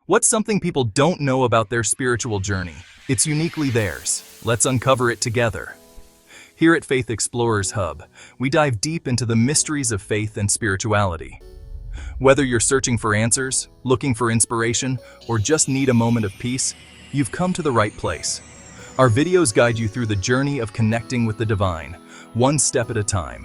What's something people don't know about their spiritual journey? It's uniquely theirs. Let's uncover it together. Here at Faith Explorers Hub, we dive deep into the mysteries of faith and spirituality. Whether you're searching for answers, looking for inspiration, or just need a moment of peace, you've come to the right place. Our videos guide you through the journey of connecting with the divine, one step at a time.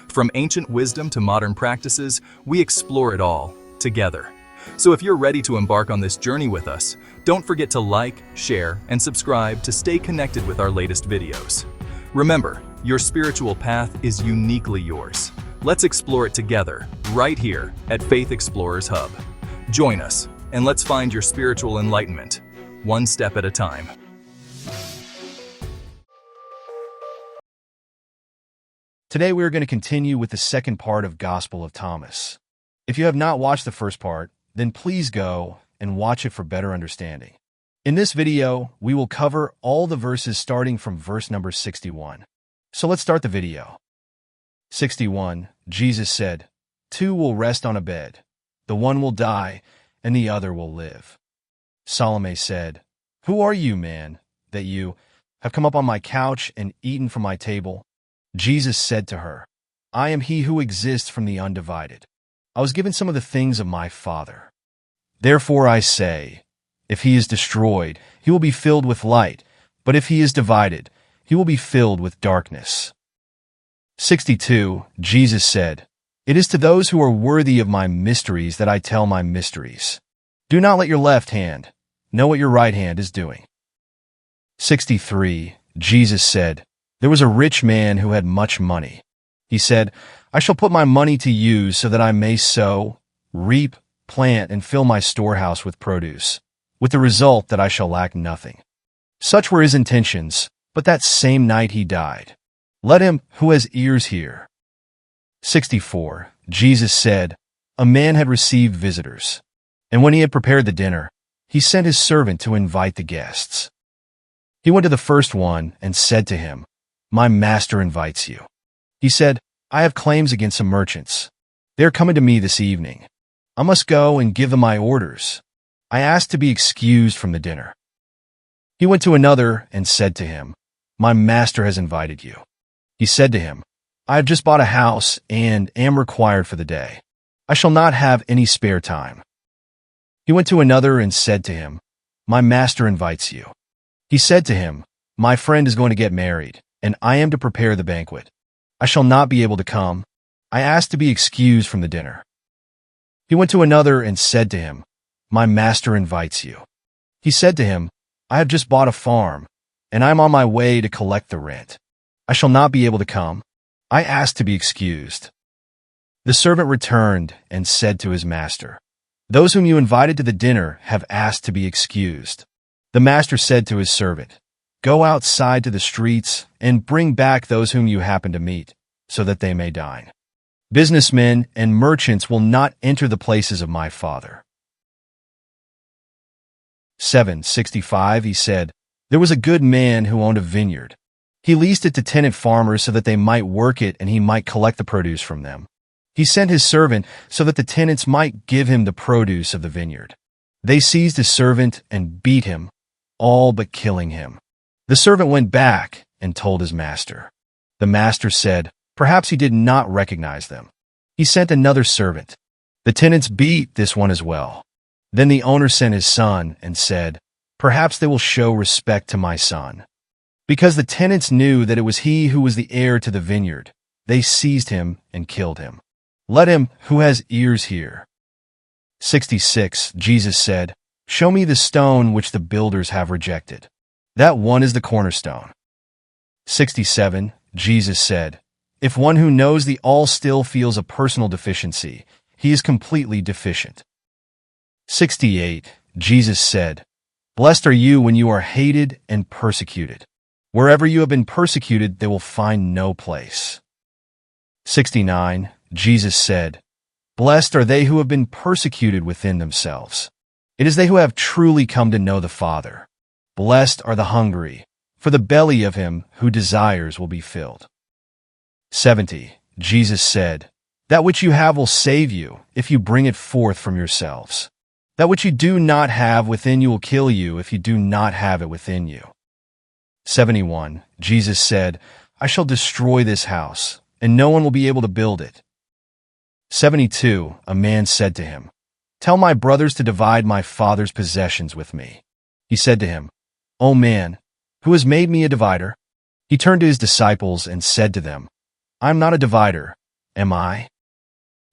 From ancient wisdom to modern practices, we explore it all, together. So if you're ready to embark on this journey with us, don't forget to like, share, and subscribe to stay connected with our latest videos. Remember, your spiritual path is uniquely yours. Let's explore it together, right here at Faith Explorers Hub. Join us, and let's find your spiritual enlightenment, one step at a time. Today we are going to continue with the second part of Gospel of Thomas. If you have not watched the first part, then please go and watch it for better understanding. In this video, we will cover all the verses starting from verse number 61. So let's start the video. 61. Jesus said, "Two will rest on a bed. The one will die, and the other will live." Salome said, "Who are you, man, that you have come up on my couch and eaten from my table?" Jesus said to her, "I am he who exists from the undivided. I was given some of the things of my Father. Therefore I say, if he is destroyed, he will be filled with light, but if he is divided, he will be filled with darkness." 62. Jesus said, "It is to those who are worthy of my mysteries that I tell my mysteries. Do not let your left hand know what your right hand is doing." 63. Jesus said, "There was a rich man who had much money. He said, 'I shall put my money to use so that I may sow, reap, plant, and fill my storehouse with produce, with the result that I shall lack nothing.' Such were his intentions, but that same night he died. Let him who has ears hear." 64. Jesus said, "A man had received visitors, and when he had prepared the dinner, he sent his servant to invite the guests. He went to the first one and said to him, 'My master invites you.' He said, 'I have claims against some merchants. They are coming to me this evening. I must go and give them my orders. I ask to be excused from the dinner.' He went to another and said to him, 'My master has invited you.' He said to him, 'I have just bought a house and am required for the day. I shall not have any spare time.' He went to another and said to him, 'My master invites you.' He said to him, 'My friend is going to get married, and I am to prepare the banquet. I shall not be able to come. I ask to be excused from the dinner.' He went to another and said to him, 'My master invites you.' He said to him, 'I have just bought a farm, and I am on my way to collect the rent. I shall not be able to come. I ask to be excused.' The servant returned and said to his master, 'Those whom you invited to the dinner have asked to be excused.' The master said to his servant, 'Go outside to the streets and bring back those whom you happen to meet, so that they may dine. Businessmen and merchants will not enter the places of my Father.'" 765. He said, "There was a good man who owned a vineyard. He leased it to tenant farmers so that they might work it and he might collect the produce from them. He sent his servant so that the tenants might give him the produce of the vineyard. They seized his servant and beat him, all but killing him. The servant went back and told his master. The master said, 'Perhaps he did not recognize them.' He sent another servant. The tenants beat this one as well. Then the owner sent his son and said, 'Perhaps they will show respect to my son.' Because the tenants knew that it was he who was the heir to the vineyard, they seized him and killed him. Let him who has ears hear." 66. Jesus said, "Show me the stone which the builders have rejected. That one is the cornerstone." 67. Jesus said, "If one who knows the all still feels a personal deficiency, he is completely deficient." 68. Jesus said, "Blessed are you when you are hated and persecuted. Wherever you have been persecuted, they will find no place." 69. Jesus said, "Blessed are they who have been persecuted within themselves. It is they who have truly come to know the Father. Blessed are the hungry, for the belly of him who desires will be filled." 70. Jesus said, "That which you have will save you if you bring it forth from yourselves. That which you do not have within you will kill you if you do not have it within you. 71. Jesus said, I shall destroy this house, and no one will be able to build it. 72. A man said to him, Tell my brothers to divide my father's possessions with me. He said to him, O man, who has made me a divider? He turned to his disciples and said to them, I am not a divider, am I?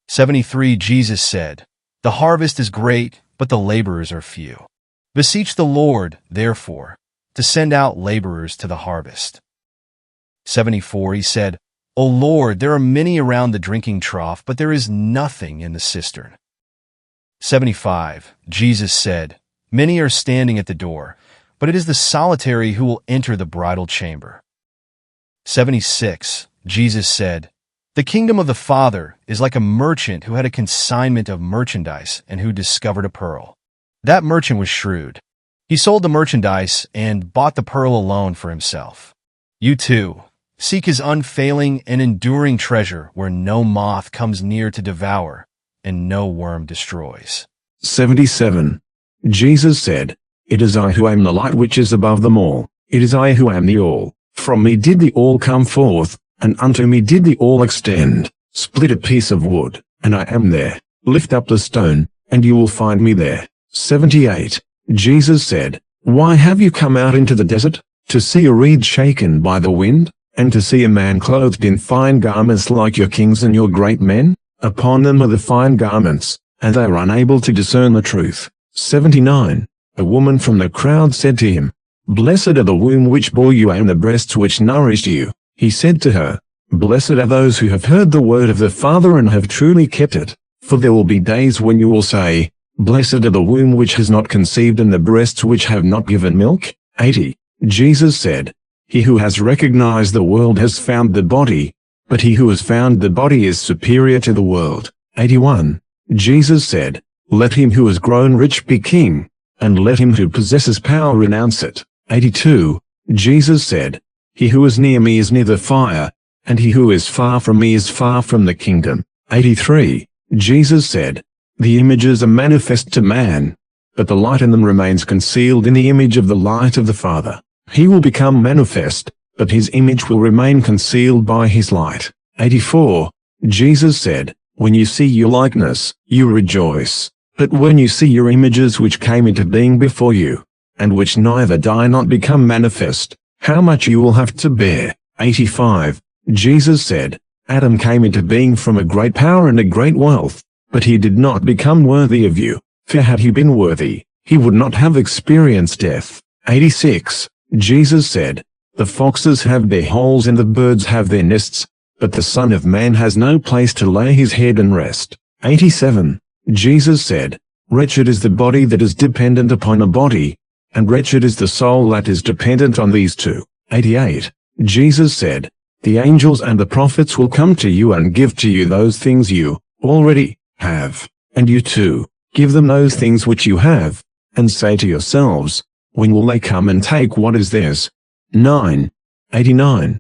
73. Jesus said, The harvest is great, but the laborers are few. Beseech the Lord, therefore, to send out laborers to the harvest. 74. He said, O Lord, there are many around the drinking trough, but there is nothing in the cistern. 75. Jesus said, Many are standing at the door, but it is the solitary who will enter the bridal chamber. 76. Jesus said, The kingdom of the Father is like a merchant who had a consignment of merchandise and who discovered a pearl. That merchant was shrewd. He sold the merchandise and bought the pearl alone for himself. You too, seek his unfailing and enduring treasure where no moth comes near to devour and no worm destroys. 77. Jesus said, It is I who am the light which is above them all. It is I who am the all. From me did the all come forth, and unto me did the all extend. Split a piece of wood, and I am there. Lift up the stone, and you will find me there. 78. Jesus said, Why have you come out into the desert? To see a reed shaken by the wind, and to see a man clothed in fine garments like your kings and your great men? Upon them are the fine garments, and they are unable to discern the truth. 79. A woman from the crowd said to him, Blessed are the womb which bore you and the breasts which nourished you. He said to her, Blessed are those who have heard the word of the Father and have truly kept it. For there will be days when you will say, Blessed are the womb which has not conceived and the breasts which have not given milk. 80. Jesus said, He who has recognized the world has found the body, but he who has found the body is superior to the world. 81. Jesus said, Let him who has grown rich be king, and let him who possesses power renounce it. 82. Jesus said, He who is near me is near the fire, and he who is far from me is far from the kingdom. 83. Jesus said, The images are manifest to man, but the light in them remains concealed in the image of the light of the Father. He will become manifest, but his image will remain concealed by his light. 84. Jesus said, When you see your likeness, you rejoice. But when you see your images which came into being before you, and which neither die nor become manifest, how much you will have to bear. 85. Jesus said, Adam came into being from a great power and a great wealth, but he did not become worthy of you. For had he been worthy, he would not have experienced death. 86. Jesus said, The foxes have their holes and the birds have their nests, but the Son of Man has no place to lay his head and rest. 87. Jesus said, Wretched is the body that is dependent upon a body, and wretched is the soul that is dependent on these two. 88. Jesus said, The angels and the prophets will come to you and give to you those things you already have, and you too, give them those things which you have, and say to yourselves, When will they come and take what is theirs? 9. 89.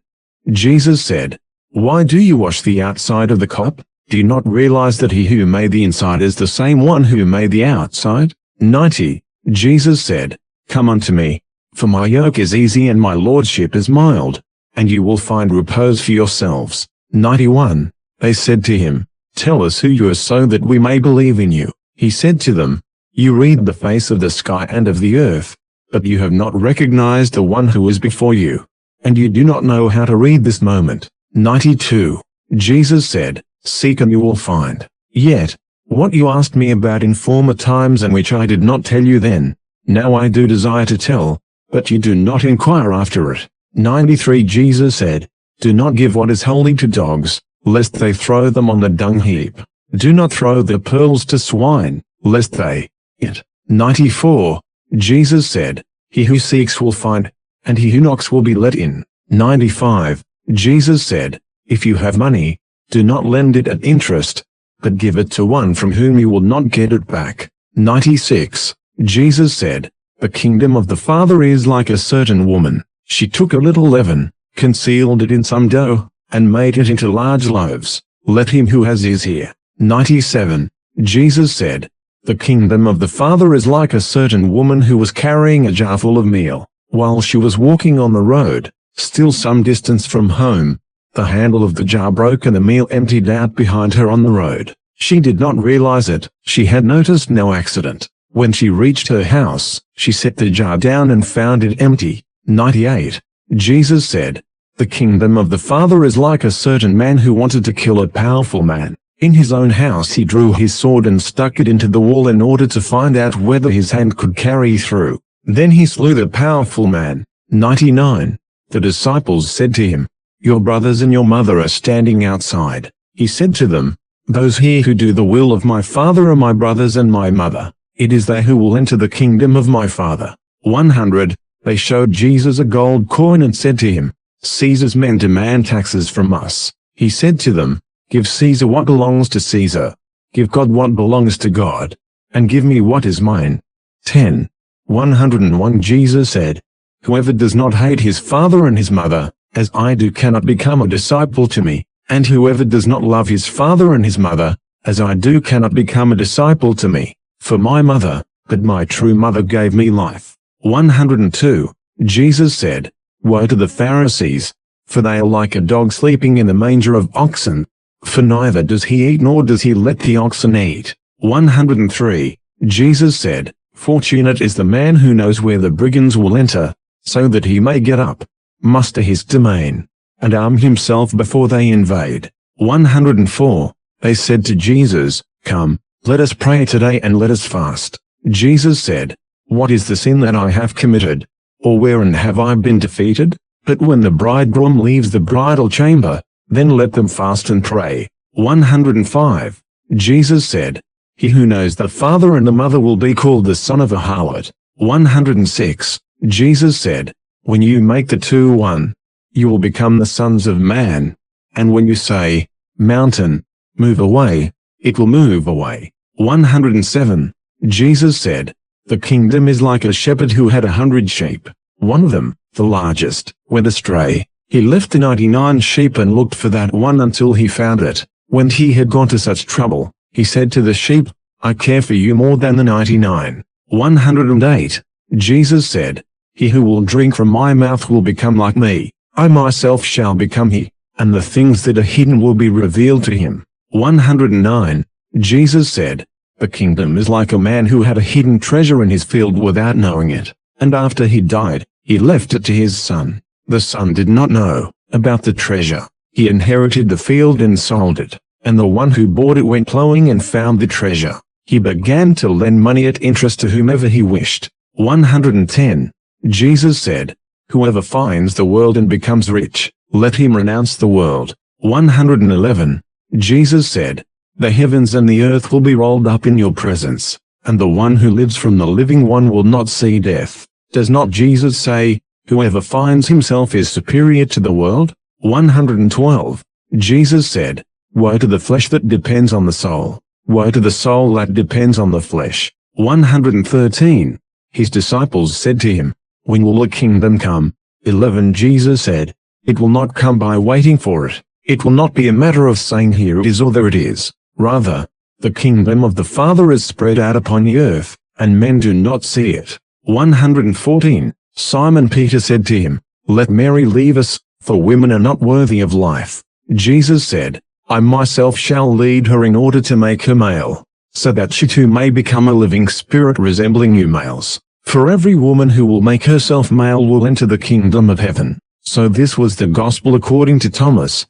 Jesus said, Why do you wash the outside of the cup? Do you not realize that he who made the inside is the same one who made the outside? 90. Jesus said, Come unto me, for my yoke is easy and my lordship is mild, and you will find repose for yourselves. 91. They said to him, Tell us who you are so that we may believe in you. He said to them, You read the face of the sky and of the earth, but you have not recognized the one who is before you, and you do not know how to read this moment. 92. Jesus said, Seek and you will find. Yet, what you asked me about in former times and which I did not tell you then, now I do desire to tell, but you do not inquire after it. 93. Jesus said, Do not give what is holy to dogs, lest they throw them on the dung heap. Do not throw the pearls to swine, lest they eat. 94. Jesus said, He who seeks will find, and he who knocks will be let in. 95. Jesus said, If you have money, do not lend it at interest, but give it to one from whom you will not get it back. 96. Jesus said, The kingdom of the Father is like a certain woman. She took a little leaven, concealed it in some dough, and made it into large loaves. Let him who has ears hear. 97. Jesus said, The kingdom of the Father is like a certain woman who was carrying a jar full of meal, while she was walking on the road, still some distance from home. The handle of the jar broke and the meal emptied out behind her on the road. She did not realize it. She had noticed no accident. When she reached her house, she set the jar down and found it empty. 98. Jesus said, "The kingdom of the Father is like a certain man who wanted to kill a powerful man. In his own house he drew his sword and stuck it into the wall in order to find out whether his hand could carry through. Then he slew the powerful man." 99. The disciples said to him, "Your brothers and your mother are standing outside." He said to them, "Those here who do the will of my Father are my brothers and my mother. It is they who will enter the kingdom of my Father." 100. They showed Jesus a gold coin and said to him, "Caesar's men demand taxes from us." He said to them, "Give Caesar what belongs to Caesar. Give God what belongs to God. And give me what is mine." 10. 101 Jesus said, "Whoever does not hate his father and his mother, as I do, cannot become a disciple to me, and whoever does not love his father and his mother, as I do, cannot become a disciple to me. For my mother, but my true mother gave me life." 102. Jesus said, "Woe to the Pharisees, for they are like a dog sleeping in the manger of oxen, for neither does he eat nor does he let the oxen eat." 103. Jesus said, "Fortunate is the man who knows where the brigands will enter, so that he may get up, muster his domain, and arm himself before they invade." 104. They said to Jesus, "Come, let us pray today and let us fast." Jesus said, "What is the sin that I have committed? Or wherein have I been defeated? But when the bridegroom leaves the bridal chamber, then let them fast and pray." 105. Jesus said, "He who knows the father and the mother will be called the son of a harlot." 106. Jesus said, "When you make the two one, you will become the sons of man. And when you say, mountain, move away, it will move away." 107. Jesus said, "The kingdom is like a shepherd who had 100 sheep. One of them, the largest, went astray. He left the 99 sheep and looked for that one until he found it. When he had gone to such trouble, he said to the sheep, 'I care for you more than the 99. 108. Jesus said, "He who will drink from my mouth will become like me. I myself shall become he, and the things that are hidden will be revealed to him." 109. Jesus said, "The kingdom is like a man who had a hidden treasure in his field without knowing it, and after he died, he left it to his son. The son did not know about the treasure. He inherited the field and sold it, and the one who bought it went plowing and found the treasure. He began to lend money at interest to whomever he wished." 110. Jesus said, "Whoever finds the world and becomes rich, let him renounce the world." 111. Jesus said, "The heavens and the earth will be rolled up in your presence, and the one who lives from the living one will not see death." Does not Jesus say, "Whoever finds himself is superior to the world"? 112. Jesus said, "Woe to the flesh that depends on the soul. Woe to the soul that depends on the flesh." 113. His disciples said to him, "When will the kingdom come?" 11. Jesus said, "It will not come by waiting for it. It will not be a matter of saying here it is or there it is. Rather, the kingdom of the Father is spread out upon the earth, and men do not see it." 114. Simon Peter said to him, "Let Mary leave us, for women are not worthy of life." Jesus said, "I myself shall lead her in order to make her male, so that she too may become a living spirit resembling you males. For every woman who will make herself male will enter the kingdom of heaven." So this was the gospel according to Thomas.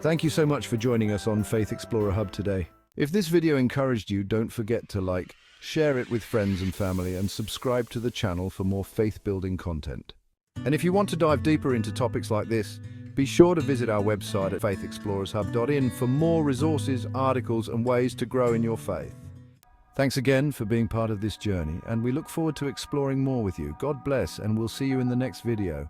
Thank you so much for joining us on Faith Explorer Hub today. If this video encouraged you, don't forget to like, share it with friends and family, and subscribe to the channel for more faith-building content. And if you want to dive deeper into topics like this, be sure to visit our website at faithexplorershub.in for more resources, articles, and ways to grow in your faith. Thanks again for being part of this journey, and we look forward to exploring more with you. God bless, and we'll see you in the next video.